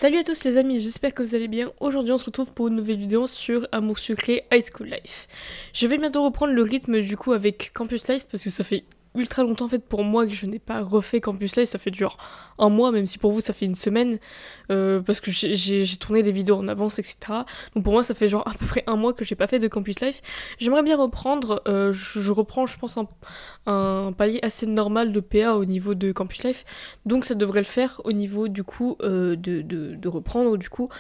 Salut à tous les amis, j'espère que vous allez bien. Aujourd'hui on se retrouve pour une nouvelle vidéo sur Amour Sucré High School Life. Je vais bientôt reprendre le rythme du coup avec Campus Life parce que ça fait ultra longtemps en fait pour moi que je n'ai pas refait Campus Life. Ça fait genre un mois, même si pour vous ça fait une semaine, parce que j'ai tourné des vidéos en avance, etc. Donc pour moi ça fait genre à peu près un mois que j'ai pas fait de Campus Life. J'aimerais bien reprendre, je reprends je pense un palier assez normal de PA au niveau de Campus Life, donc ça devrait le faire au niveau du coup de reprendre du coup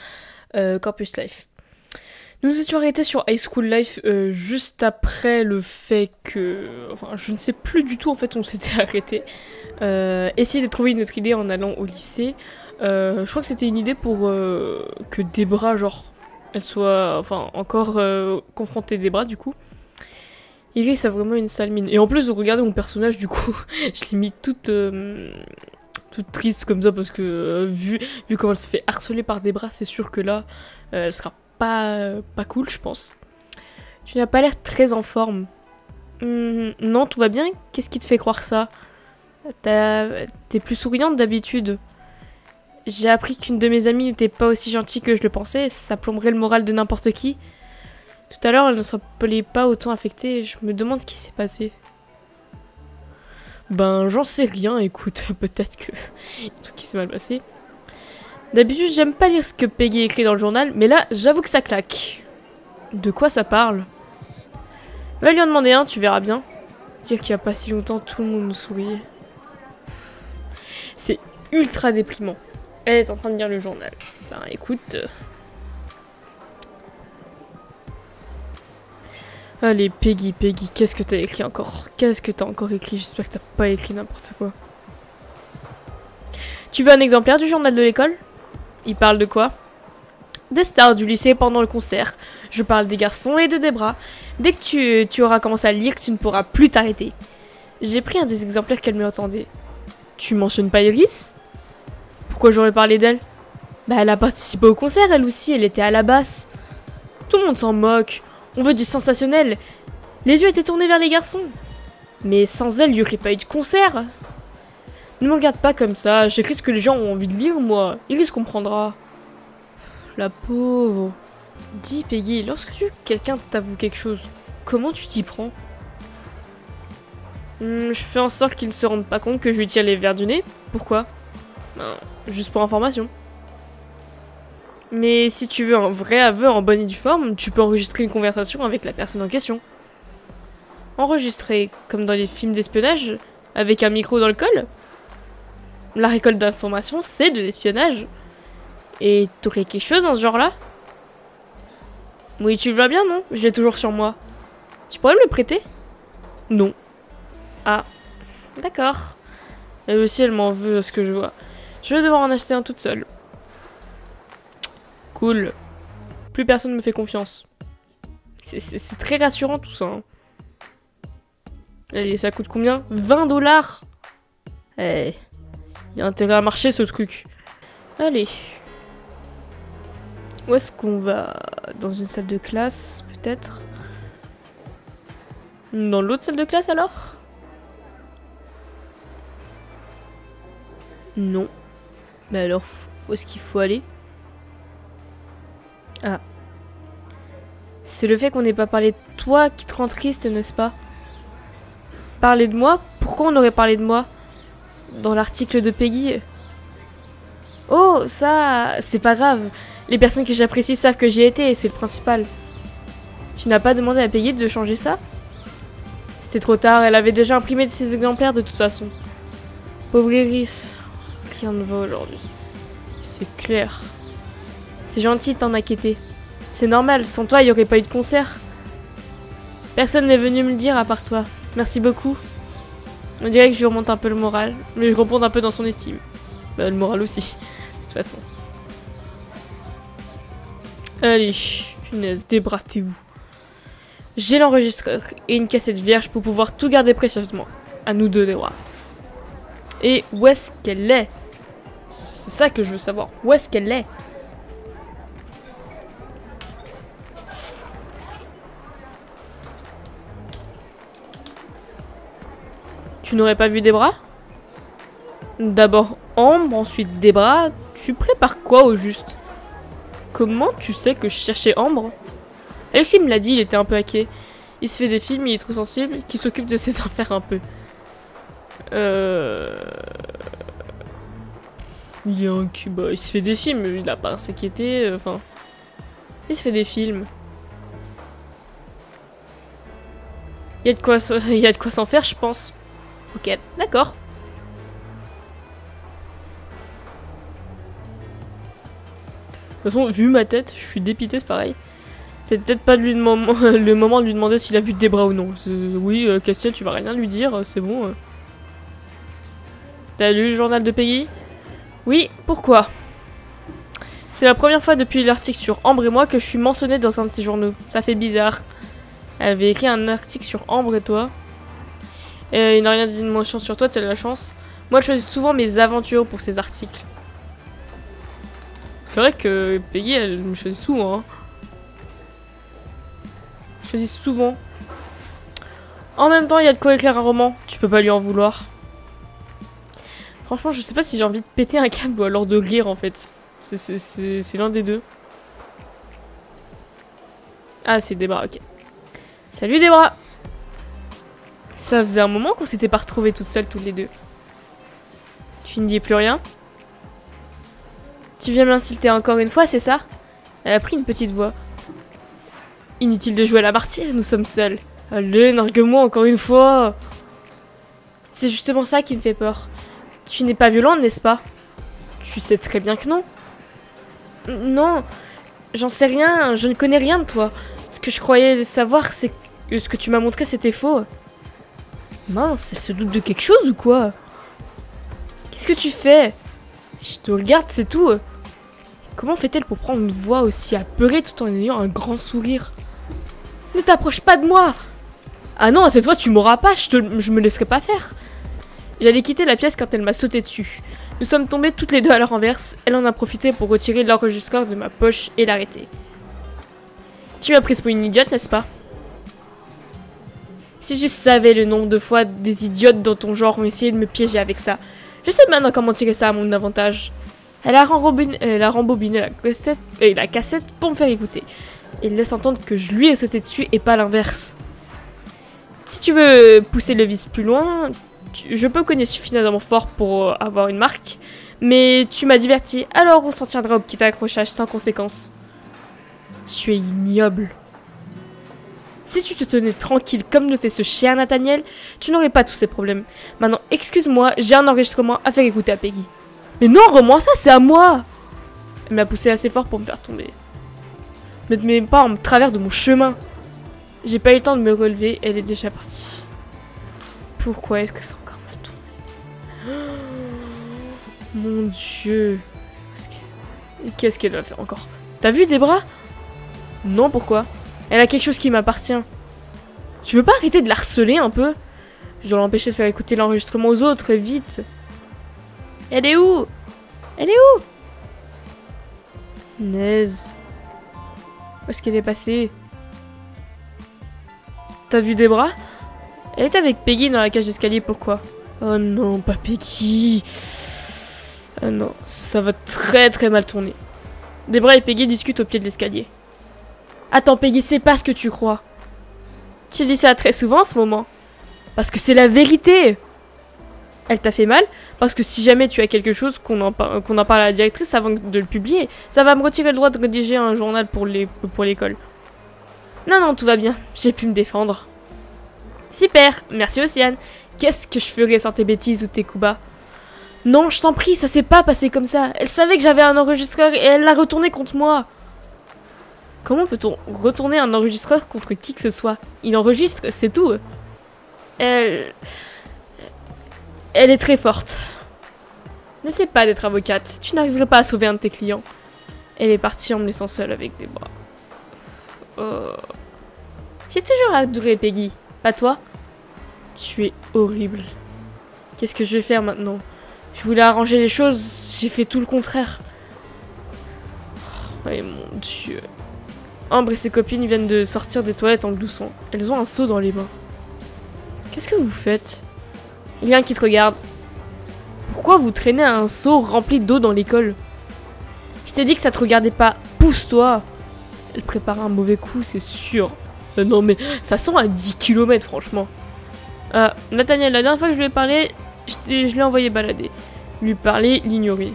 Campus Life. Nous nous étions arrêtés sur High School Life juste après le fait que... Enfin, je ne sais plus du tout en fait où on s'était arrêté. Essayer de trouver une autre idée en allant au lycée. Je crois que c'était une idée pour que Debra, genre, elle soit enfin encore confrontée Debra du coup. Iris a vraiment une sale mine. Et en plus de regarder mon personnage du coup, je l'ai mis toute triste comme ça parce que vu comment elle se fait harceler par Debra, c'est sûr que là, elle sera pas cool, je pense. Tu n'as pas l'air très en forme. Non, tout va bien? Qu'est-ce qui te fait croire ça? T'es plus souriante d'habitude. J'ai appris qu'une de mes amies n'était pas aussi gentille que je le pensais. Ça plomberait le moral de n'importe qui. Tout à l'heure, elle ne semblait pas autant affectée. Je me demande ce qui s'est passé. Ben, j'en sais rien, écoute. Peut-être que y a un truc qui s'est mal passé. D'habitude, j'aime pas lire ce que Peggy écrit dans le journal, mais là, j'avoue que ça claque. De quoi ça parle? Va lui en demander un, tu verras bien. Dire qu'il y a pas si longtemps, tout le monde nous souriait. C'est ultra déprimant. Elle est en train de lire le journal. Ben écoute... Allez, Peggy, qu'est-ce que t'as écrit encore? Qu'est-ce que t'as encore écrit? J'espère que t'as pas écrit n'importe quoi. Tu veux un exemplaire du journal de l'école? Il parle de quoi? Des stars du lycée pendant le concert. Je parle des garçons et de Debra. Dès que tu auras commencé à lire, tu ne pourras plus t'arrêter. J'ai pris un des exemplaires qu'elle me entendait. Tu mentionnes pas Iris? Pourquoi j'aurais parlé d'elle? Bah elle a participé au concert, elle aussi, elle était à la basse. Tout le monde s'en moque. On veut du sensationnel. Les yeux étaient tournés vers les garçons. Mais sans elle, il n'y aurait pas eu de concert. Ne me regarde pas comme ça, j'écris ce que les gens ont envie de lire, moi. Iris comprendra. La pauvre. Dis, Peggy, lorsque quelqu'un t'avoue quelque chose, comment tu t'y prends? Je fais en sorte qu'il ne se rende pas compte que je lui tire les verres du nez. Pourquoi? Ben, juste pour information. Mais si tu veux un vrai aveu en bonne et due forme, tu peux enregistrer une conversation avec la personne en question. Enregistrer, comme dans les films d'espionnage, avec un micro dans le col? La récolte d'informations, c'est de l'espionnage. Et t'aurais quelque chose dans ce genre-là? Oui, tu le vois bien, non? Je l'ai toujours sur moi. Tu pourrais me le prêter? Non. Ah, d'accord. Elle aussi, elle m'en veut à ce que je vois. Je vais devoir en acheter un toute seule. Cool. Plus personne me fait confiance. C'est très rassurant tout ça. Hein. Allez, ça coûte combien? 20 $. Eh, il y a intérêt à marcher ce truc. Allez. Où est-ce qu'on va? Dans une salle de classe, peut-être? Dans l'autre salle de classe alors? Non. Mais alors, où est-ce qu'il faut aller? Ah. C'est le fait qu'on n'ait pas parlé de toi qui te rend triste, n'est-ce pas? Parler de moi? Pourquoi on aurait parlé de moi? Dans l'article de Peggy? Oh, ça, c'est pas grave. Les personnes que j'apprécie savent que j'y ai été et c'est le principal. Tu n'as pas demandé à Peggy de changer ça? C'était trop tard, elle avait déjà imprimé ses exemplaires de toute façon. Pauvre Iris, rien ne va aujourd'hui. C'est clair. C'est gentil de t'en inquiéter. C'est normal, sans toi, il n'y aurait pas eu de concert. Personne n'est venu me le dire à part toi. Merci beaucoup. On dirait que je lui remonte un peu le moral, mais je remonte un peu dans son estime. Bah, le moral aussi, de toute façon. Allez, punaise, Debra, t'es où? J'ai l'enregistreur et une cassette vierge pour pouvoir tout garder précieusement. À nous deux, Debra. Et où est-ce qu'elle est? C'est ça que je veux savoir. Où est-ce qu'elle est? Tu n'aurais pas vu Debra? D'abord Ambre, ensuite Debra. Tu prépares quoi au juste? Comment tu sais que je cherchais Ambre? Alexis me l'a dit, il était un peu hacké. Il se fait des films, il est trop sensible, qu'il s'occupe de ses affaires un peu. Il est un cul, bah, il se fait des films, il a pas à s'inquiéter, enfin... il se fait des films. Il y a de quoi s'en faire, je pense. Ok, d'accord. De toute façon, vu ma tête, je suis dépité, c'est pareil. C'est peut-être pas le moment de lui demander s'il a vu Debra ou non. Oui, Castiel, tu vas rien lui dire, c'est bon. T'as lu le journal de Peggy? Oui, pourquoi? C'est la première fois depuis l'article sur Ambre et moi que je suis mentionnée dans un de ces journaux. Ça fait bizarre. Elle avait écrit un article sur Ambre et toi. Et il n'a rien dit de mention sur toi, t'as de la chance. Moi, je choisis souvent mes aventures pour ces articles. C'est vrai que Peggy, elle me choisit souvent. Hein. Je choisis souvent. En même temps, il y a de quoi écrire un roman. Tu peux pas lui en vouloir. Franchement, je sais pas si j'ai envie de péter un câble ou alors de rire, en fait. C'est l'un des deux. Ah, c'est Debra, ok. Salut Debra! Ça faisait un moment qu'on s'était pas retrouvés toutes seules, toutes les deux. Tu ne dis plus rien? Tu viens m'insulter encore une fois, c'est ça? Elle a pris une petite voix. Inutile de jouer à la martyre, nous sommes seuls. Allez, nargue-moi encore une fois! C'est justement ça qui me fait peur. Tu n'es pas violente, n'est-ce pas? Tu sais très bien que non. Non, j'en sais rien, je ne connais rien de toi. Ce que je croyais savoir, c'est que ce que tu m'as montré, c'était faux. Mince, elle se doute de quelque chose ou quoi? Qu'est-ce que tu fais? Je te regarde, c'est tout. Comment fait-elle pour prendre une voix aussi apeurée tout en ayant un grand sourire? Ne t'approche pas de moi! Ah non, cette fois tu m'auras pas, je me laisserai pas faire. J'allais quitter la pièce quand elle m'a sauté dessus. Nous sommes tombés toutes les deux à la renverse. Elle en a profité pour retirer l'enregistreur de ma poche et l'arrêter. Tu m'as prise pour une idiote, n'est-ce pas? Si tu savais le nombre de fois des idiotes dans ton genre ont essayé de me piéger avec ça. Je sais maintenant comment tirer ça à mon avantage. Elle a rembobiné la cassette pour me faire écouter. Et laisse entendre que je lui ai sauté dessus et pas l'inverse. Si tu veux pousser le vice plus loin, je peux connaître suffisamment fort pour avoir une marque. Mais tu m'as diverti, alors on s'en tiendra au petit accrochage sans conséquence. Tu es ignoble. Si tu te tenais tranquille comme le fait ce chien Nathaniel, tu n'aurais pas tous ces problèmes. Maintenant, excuse-moi, j'ai un enregistrement à faire écouter à Peggy. Mais non, rends-moi ça, c'est à moi! Elle m'a poussé assez fort pour me faire tomber. Ne te mets pas en travers de mon chemin. J'ai pas eu le temps de me relever, elle est déjà partie. Pourquoi est-ce que c'est encore mal tourné? Oh, mon Dieu. Qu'est-ce qu'elle va faire encore? T'as vu Debra? Non, pourquoi? Elle a quelque chose qui m'appartient. Tu veux pas arrêter de la harceler un peu? Je dois l'empêcher de faire écouter l'enregistrement aux autres, vite. Elle est où? Elle est où? Naise. Où est-ce qu'elle est passée? T'as vu Debra? Elle est avec Peggy dans la cage d'escalier, pourquoi? Oh non, pas Peggy. Ah non, ça va très très mal tourner. Debra et Peggy discutent au pied de l'escalier. Attends Peggy, c'est pas ce que tu crois. Tu dis ça très souvent en ce moment. Parce que c'est la vérité. Elle t'a fait mal, parce que si jamais tu as quelque chose qu'on en parle à la directrice avant de le publier, ça va me retirer le droit de rédiger un journal pour l'école. Non, non, tout va bien, j'ai pu me défendre. Super, merci Océane. Qu'est-ce que je ferais sans tes bêtises ou tes coups bas? Non, je t'en prie, ça s'est pas passé comme ça. Elle savait que j'avais un enregistreur et elle l'a retourné contre moi. Comment peut-on retourner un enregistreur contre qui que ce soit? Il enregistre, c'est tout. Elle est très forte. N'essaie pas d'être avocate, tu n'arriverais pas à sauver un de tes clients. Elle est partie en me laissant seule avec des bras. Oh. J'ai toujours adoré Peggy, pas toi? Tu es horrible. Qu'est-ce que je vais faire maintenant? Je voulais arranger les choses, j'ai fait tout le contraire. Oh mon Dieu. Ambre et ses copines viennent de sortir des toilettes en gloussant. Elles ont un seau dans les mains. Qu'est-ce que vous faites? Il y a un qui te regarde. Pourquoi vous traînez un seau rempli d'eau dans l'école? Je t'ai dit que ça te regardait pas. Pousse-toi. Elle prépare un mauvais coup, c'est sûr. Non mais ça sent à 10 km franchement. Nathaniel, la dernière fois que je lui ai parlé, je l'ai envoyé balader. Lui parler, l'ignorer.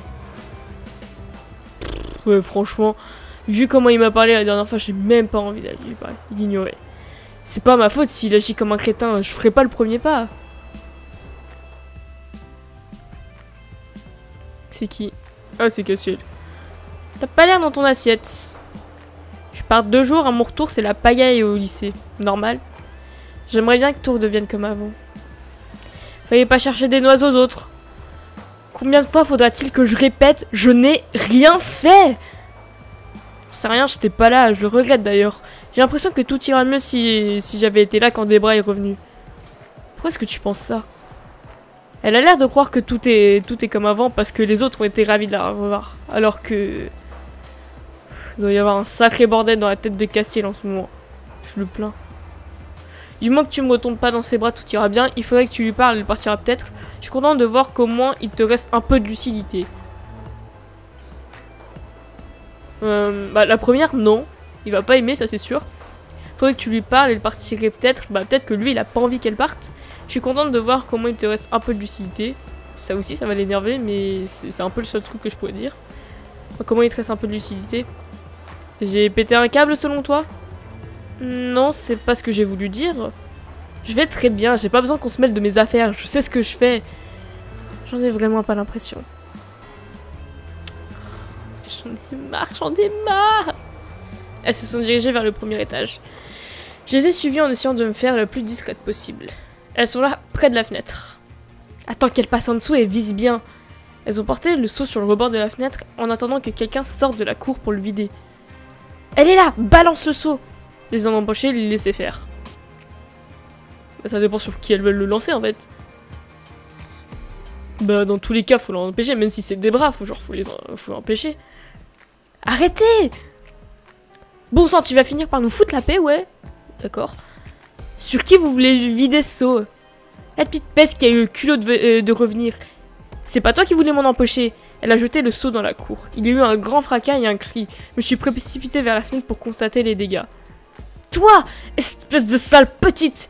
Ouais franchement, vu comment il m'a parlé la dernière fois, j'ai même pas envie d'aller lui parler, l'ignorer. C'est pas ma faute s'il agit comme un crétin, je ferai pas le premier pas. C'est qui? Ah c'est Cassiel. T'as pas l'air dans ton assiette. Je pars 2 jours, à mon retour c'est la pagaille au lycée. Normal. J'aimerais bien que tout redevienne comme avant. Fallait pas chercher des noix aux autres. Combien de fois faudra-t-il que je répète? Je n'ai rien fait! Je sais rien, j'étais pas là, je regrette d'ailleurs. J'ai l'impression que tout ira mieux si j'avais été là quand Debra est revenue. Pourquoi est-ce que tu penses ça? Elle a l'air de croire que tout est comme avant parce que les autres ont été ravis de la revoir. Alors que... il doit y avoir un sacré bordel dans la tête de Castiel en ce moment. Je le plains. Du moins que tu me retombes pas dans ses bras, tout ira bien. Il faudrait que tu lui parles, elle partira peut-être. Je suis content de voir qu'au moins il te reste un peu de lucidité. Bah la première, non. Il va pas aimer, ça c'est sûr. Faudrait que tu lui parles, elle partirait peut-être. Bah peut-être que lui, il a pas envie qu'elle parte. Je suis contente de voir comment il te reste un peu de lucidité. Ça aussi, ça va l'énerver, mais c'est un peu le seul truc que je pourrais dire. Comment il te reste un peu de lucidité? J'ai pété un câble selon toi? Non, c'est pas ce que j'ai voulu dire. Je vais très bien, j'ai pas besoin qu'on se mêle de mes affaires, je sais ce que je fais. J'en ai vraiment pas l'impression. J'en ai marre. Elles se sont dirigées vers le premier étage. Je les ai suivies en essayant de me faire le plus discrète possible. Elles sont là, près de la fenêtre. Attends qu'elles passent en dessous et visent bien. Elles ont porté le seau sur le rebord de la fenêtre en attendant que quelqu'un sorte de la cour pour le vider. Elle est là, balance le seau. Les en embaucher, les laisser faire. Bah, ça dépend sur qui elles veulent le lancer en fait. Bah dans tous les cas, faut l'empêcher, même si c'est des bras, faut l'empêcher. Arrêtez! Bon sang, tu vas finir par nous foutre la paix, ouais? D'accord. Sur qui vous voulez vider ce seau? La petite peste qui a eu le culot de revenir. C'est pas toi qui voulais m'en empocher. Elle a jeté le seau dans la cour. Il y a eu un grand fracas et un cri. Je me suis précipité vers la fenêtre pour constater les dégâts. Toi, espèce de sale petite!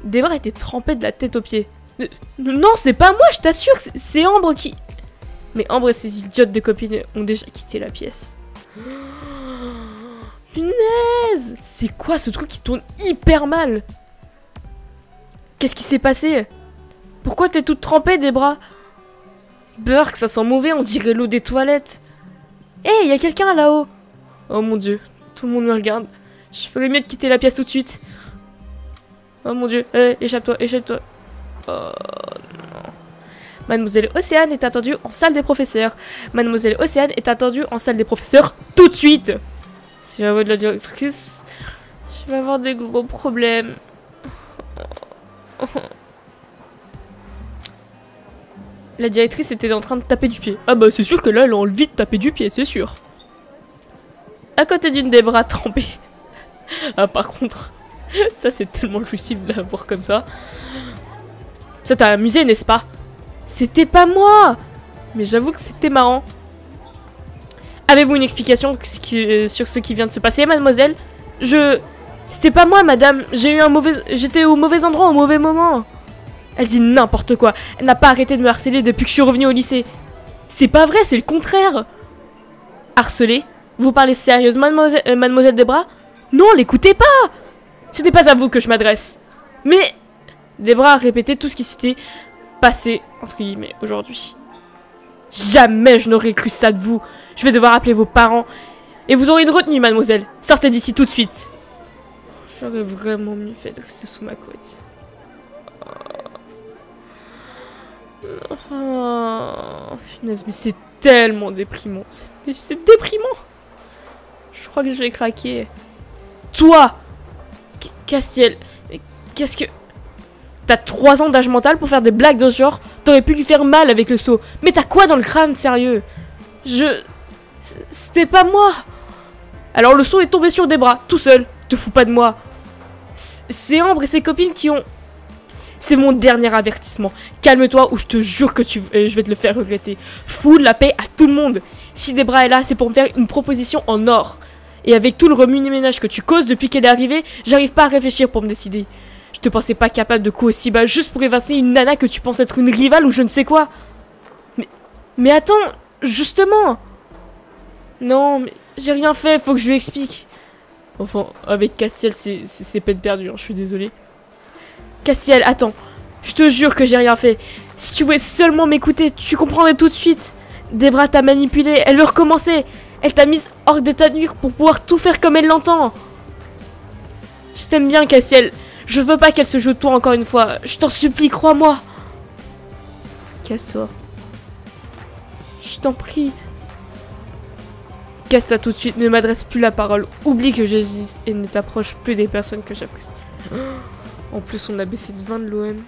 Debra était trempée de la tête aux pieds. Non, c'est pas moi, je t'assure, c'est Ambre qui... Mais Ambre et ses idiotes de copines ont déjà quitté la pièce. Punaise! C'est quoi ce truc qui tourne hyper mal? Qu'est-ce qui s'est passé? Pourquoi t'es toute trempée, Debra? Burk, ça sent mauvais, on dirait l'eau des toilettes. Hé, y a quelqu'un là-haut. Oh mon dieu, tout le monde me regarde. Je ferais mieux de quitter la pièce tout de suite. Oh mon dieu, échappe-toi, échappe-toi. Oh non. Mademoiselle Océane est attendue en salle des professeurs. Mademoiselle Océane est attendue en salle des professeurs tout de suite. Si la voix de la directrice, je vais avoir des gros problèmes. La directrice était en train de taper du pied. Ah bah c'est sûr que là elle a envie de taper du pied, c'est sûr. À côté d'une des bras trempés. Ah par contre, ça c'est tellement jouissif de la voir comme ça. Ça t'a amusé, n'est-ce pas? C'était pas moi. Mais j'avoue que c'était marrant. Avez-vous une explication sur ce qui vient de se passer, mademoiselle? C'était pas moi, madame. J'étais au mauvais endroit au mauvais moment. Elle dit n'importe quoi. Elle n'a pas arrêté de me harceler depuis que je suis revenue au lycée. C'est pas vrai, c'est le contraire. Harceler? Vous parlez sérieusement, mademoiselle Debra? Non, l'écoutez pas. Ce n'est pas à vous que je m'adresse. Mais... Debra a répété tout ce qui s'était passé, entre guillemets, aujourd'hui. Jamais je n'aurais cru ça de vous. Je vais devoir appeler vos parents. Et vous aurez une retenue, mademoiselle. Sortez d'ici tout de suite. J'aurais vraiment mieux fait de rester sous ma couette. Oh, punaise, mais c'est tellement déprimant. C'est déprimant. Je crois que je vais craquer. Toi, Castiel, qu'est-ce que... T'as 3 ans d'âge mental pour faire des blagues de ce genre? T'aurais pu lui faire mal avec le seau. Mais t'as quoi dans le crâne, sérieux? C'était pas moi. Alors le seau est tombé sur des bras, tout seul. Te fous pas de moi. C'est Ambre et ses copines qui ont... C'est mon dernier avertissement. Calme-toi ou je te jure que je vais te le faire regretter. Fous la paix à tout le monde. Si Debra est là, c'est pour me faire une proposition en or. Et avec tout le remue-ménage que tu causes depuis qu'elle est arrivée, j'arrive pas à réfléchir pour me décider. Je te pensais pas capable de coups aussi bas juste pour évincer une nana que tu penses être une rivale ou je ne sais quoi. Mais attends, justement. Non, mais j'ai rien fait, faut que je lui explique. Enfin, avec Castiel, c'est peine perdue, hein, je suis désolée. Castiel, attends. Je te jure que j'ai rien fait. Si tu voulais seulement m'écouter, tu comprendrais tout de suite. Debra t'a manipulé, elle veut recommencer. Elle t'a mise hors d'état de nuire pour pouvoir tout faire comme elle l'entend. Je t'aime bien, Castiel. Je veux pas qu'elle se joue de toi encore une fois. Je t'en supplie, crois-moi. Casse-toi. Je t'en prie. Casse-toi tout de suite, ne m'adresse plus la parole. Oublie que j'existe et ne t'approche plus des personnes que j'apprécie. En plus, on a baissé de 20 de l'OM.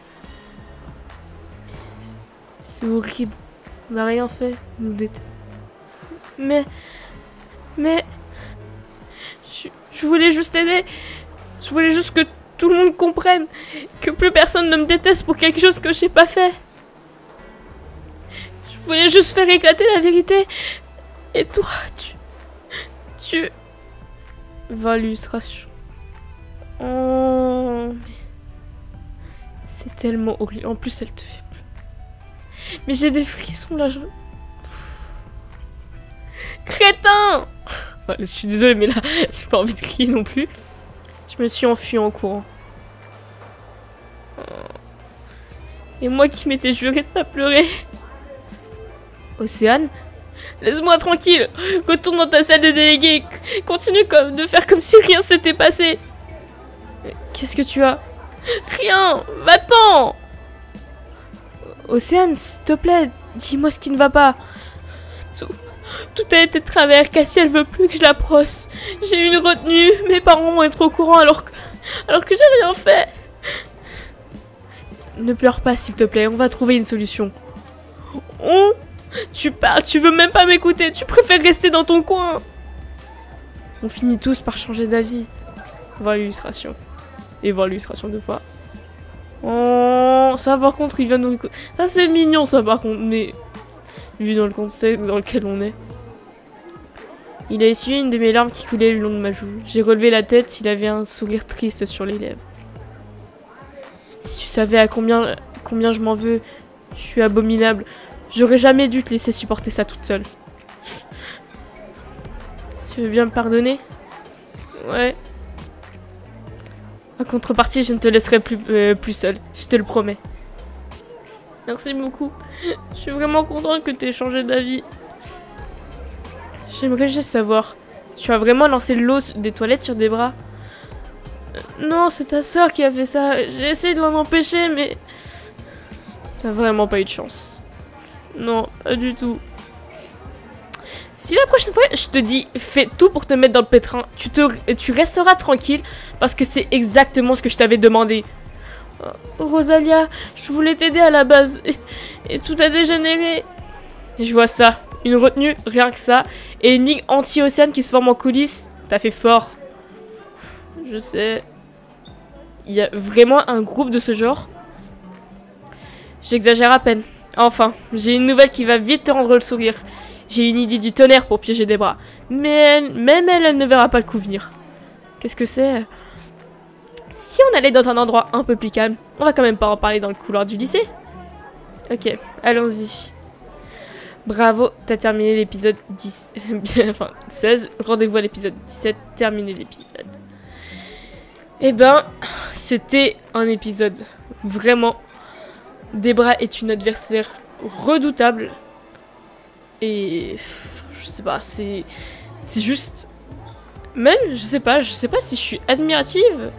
C'est horrible. On n'a rien fait. On nous déteste. Mais... Je voulais juste t'aider. Je voulais juste que tout le monde comprenne. Que plus personne ne me déteste pour quelque chose que j'ai pas fait. Je voulais juste faire éclater la vérité. Et toi, tu... Va l'illustration. Oh... C'est tellement horrible. En plus, elle te fait plus. Mais j'ai des frissons là. Crétin! Enfin, je suis désolée, mais là, j'ai pas envie de crier non plus. Je me suis enfuie en courant. Et moi qui m'étais juré de pas pleurer. Océane? Laisse-moi tranquille. Retourne dans ta salle des délégués. Continue de faire comme si rien s'était passé. Qu'est-ce que tu as? Rien. Va-t'en. Océane, s'il te plaît, dis-moi ce qui ne va pas. Tout a été de travers. Castiel veut plus que je l'approche. J'ai eu une retenue. Mes parents vont être au courant alors que j'ai rien fait. Ne pleure pas, s'il te plaît. On va trouver une solution. Tu parles, tu veux même pas m'écouter. Tu préfères rester dans ton coin. On finit tous par changer d'avis. Voir l'illustration. Et voir l'illustration 2 fois. Oh, ça par contre, il vient nous écouter. Ça c'est mignon, ça par contre. Mais vu dans le contexte dans lequel on est. Il a essuyé une de mes larmes qui coulait le long de ma joue. J'ai relevé la tête, il avait un sourire triste sur les lèvres. Si tu savais à combien je m'en veux, je suis abominable. J'aurais jamais dû te laisser supporter ça toute seule. Tu veux bien me pardonner? Ouais. En contrepartie, je ne te laisserai plus seule. Je te le promets. Merci beaucoup. Je suis vraiment contente que tu aies changé d'avis. J'aimerais juste savoir. Tu as vraiment lancé l'eau des toilettes sur des bras? Non, c'est ta soeur qui a fait ça. J'ai essayé de l'en empêcher, mais... T'as vraiment pas eu de chance. Non, pas du tout. Si la prochaine fois, je te dis, fais tout pour te mettre dans le pétrin, tu resteras tranquille, parce que c'est exactement ce que je t'avais demandé. Rosalia, je voulais t'aider à la base, et tout a dégénéré. Et je vois ça, une retenue, rien que ça, et une ligne anti-océane qui se forme en coulisses. T'as fait fort. Je sais. Il y a vraiment un groupe de ce genre. J'exagère à peine. Enfin, j'ai une nouvelle qui va vite te rendre le sourire. J'ai une idée du tonnerre pour piéger des bras. Mais même elle ne verra pas le coup venir. Qu'est-ce que c'est? Si on allait dans un endroit un peu plus calme, on va quand même pas en parler dans le couloir du lycée. Ok, allons-y. Bravo, t'as terminé l'épisode 10. Enfin, 16. Rendez-vous à l'épisode 17. Terminé l'épisode. Eh ben, c'était un épisode vraiment... Debra est une adversaire redoutable. Et... je sais pas, c'est juste... Même, je sais pas si je suis admirative.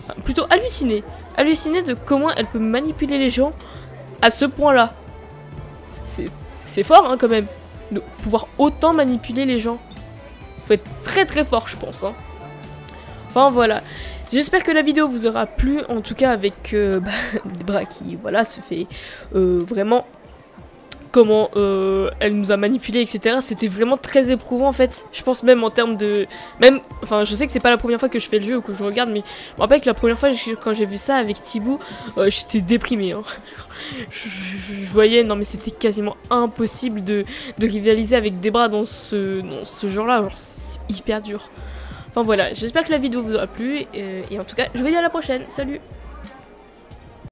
Enfin, plutôt hallucinée. Hallucinée de comment elle peut manipuler les gens à ce point-là. C'est fort, hein, quand même. De pouvoir autant manipuler les gens. Faut être très très fort, je pense, hein. Enfin, voilà. J'espère que la vidéo vous aura plu, en tout cas avec Debra qui, voilà, se fait vraiment comment elle nous a manipulés, etc. C'était vraiment très éprouvant en fait. Je pense même en termes de... Enfin, je sais que c'est pas la première fois que je fais le jeu ou que je regarde, mais je me rappelle que la première fois quand j'ai vu ça avec Thibaut, j'étais déprimée. Hein. Je voyais, non mais c'était quasiment impossible de rivaliser avec des bras dans ce genre-là. Genre, c'est hyper dur. Enfin voilà, j'espère que la vidéo vous aura plu. Et en tout cas, je vous dis à la prochaine. Salut!